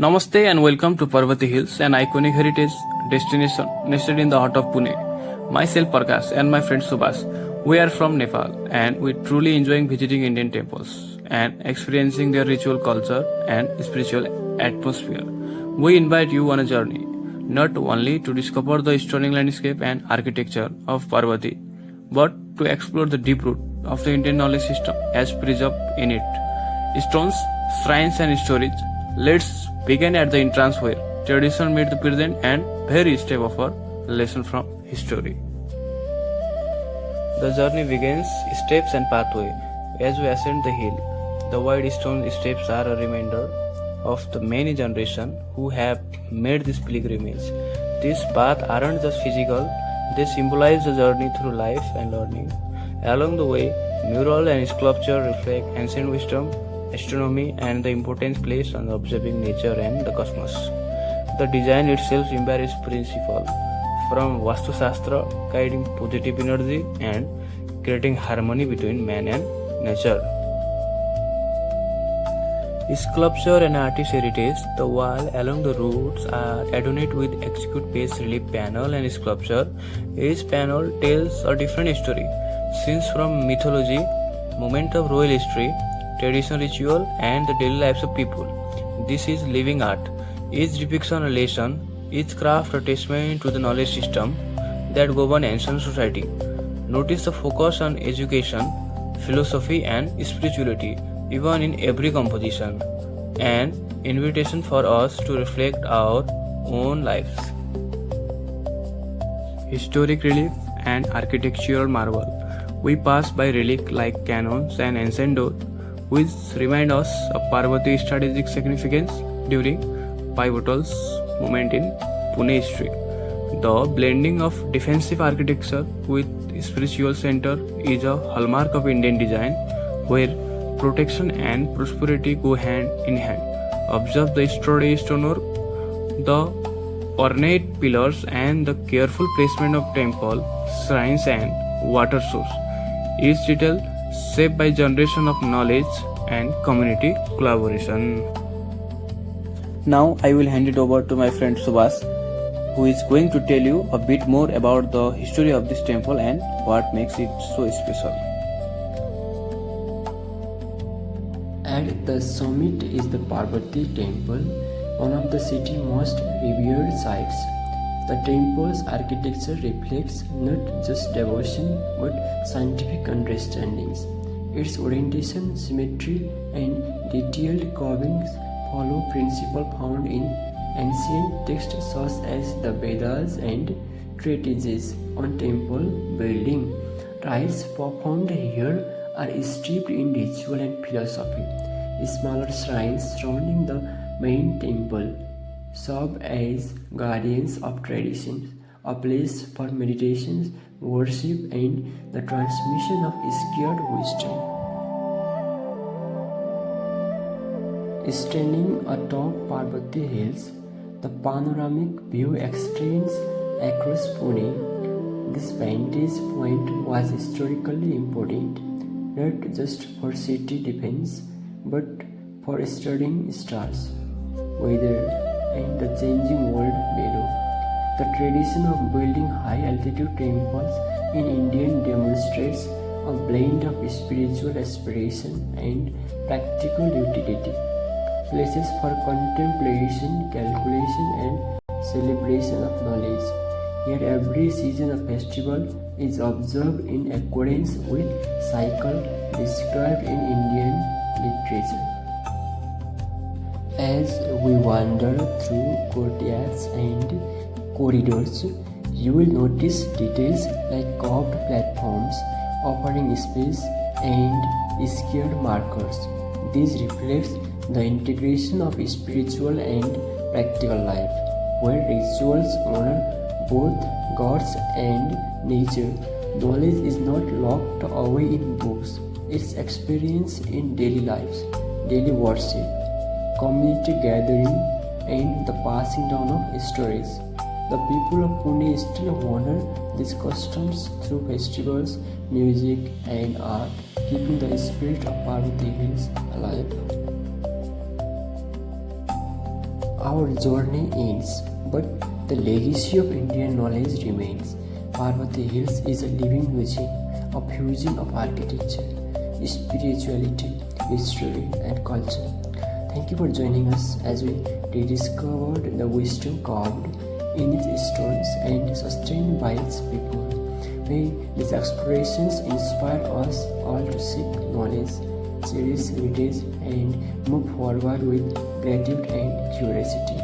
Namaste and welcome to Parvati Hills, an iconic heritage destination nested in the heart of Pune. Myself Prakash and my friend Subhas, we are from Nepal and we truly enjoying visiting Indian temples and experiencing their ritual culture and spiritual atmosphere. We invite you on a journey, not only to discover the stunning landscape and architecture of Parvati, but to explore the deep root of the Indian knowledge system as preserved in it. Stones, shrines and stories. Let's begin at the entrance where tradition meets the present and very step of our lesson from history. The journey begins steps and pathway as we ascend the hill. The wide stone steps are a reminder of the many generations who have made this pilgrimage. These paths aren't just physical, they symbolize the journey through life and learning. Along the way, mural and sculpture reflect ancient wisdom, astronomy and the importance placed on observing nature and the cosmos. The design itself embodies principle from Vastu Shastra, guiding positive energy and creating harmony between man and nature. Sculpture and artist heritage. The wall along the routes are adorned with exquisite bas relief panel and sculpture. Each panel tells a different story, scenes from mythology, moment of royal history, traditional ritual and the daily lives of people. This is living art. Each depiction a lesson, each craft a testament to the knowledge system that govern ancient society. Notice the focus on education, philosophy and spirituality even in every composition, an invitation for us to reflect our own lives. Historic relief and architectural marvel. We pass by relics like cannons and ancient doors, which remind us of Parvati's strategic significance during pivotal moment in Pune history. The blending of defensive architecture with spiritual center is a hallmark of Indian design, where protection and prosperity go hand in hand. Observe the sturdy stonework, the ornate pillars and the careful placement of temple, shrines and water source. Each detail shaped by generation of knowledge and community collaboration. Now I will hand it over to my friend Subhas, who is going to tell you a bit more about the history of this temple and what makes it so special. At the summit is the Parvati temple, one of the city's most revered sites. The temple's architecture reflects not just devotion but scientific understandings. Its orientation, symmetry, and detailed carvings follow principles found in ancient texts such as the Vedas and treatises on temple building. Rites performed here are steeped in ritual and philosophy. Smaller shrines surrounding the main temple serve as guardians of traditions, a place for meditations, worship, and the transmission of sacred wisdom. Standing atop Parvati Hills, the panoramic view extends across Pune. This vantage point was historically important, not just for city defense, but for studying stars, weather, and the changing world below. The tradition of building high-altitude temples in India demonstrates a blend of spiritual aspiration and practical utility, places for contemplation, calculation, and celebration of knowledge. Here every season of festival is observed in accordance with cycle described in Indian literature. As we wander through courtyards and corridors, you will notice details like carved platforms offering space and scared markers. This reflects the integration of spiritual and practical life, where rituals honor both gods and nature. Knowledge is not locked away in books, it's experienced in daily lives, daily worship, community gathering, and the passing down of stories. The people of Pune still honor these customs through festivals, music, and art, keeping the spirit of Parvati Hills alive. Our journey ends, but the legacy of Indian knowledge remains. Parvati Hills is a living museum, a fusion of architecture, spirituality, history, and culture. Thank you for joining us as we rediscovered the wisdom carved in its stones and sustained by its people. May these explorations inspire us all to seek knowledge, cherish heritage, and move forward with gratitude and curiosity.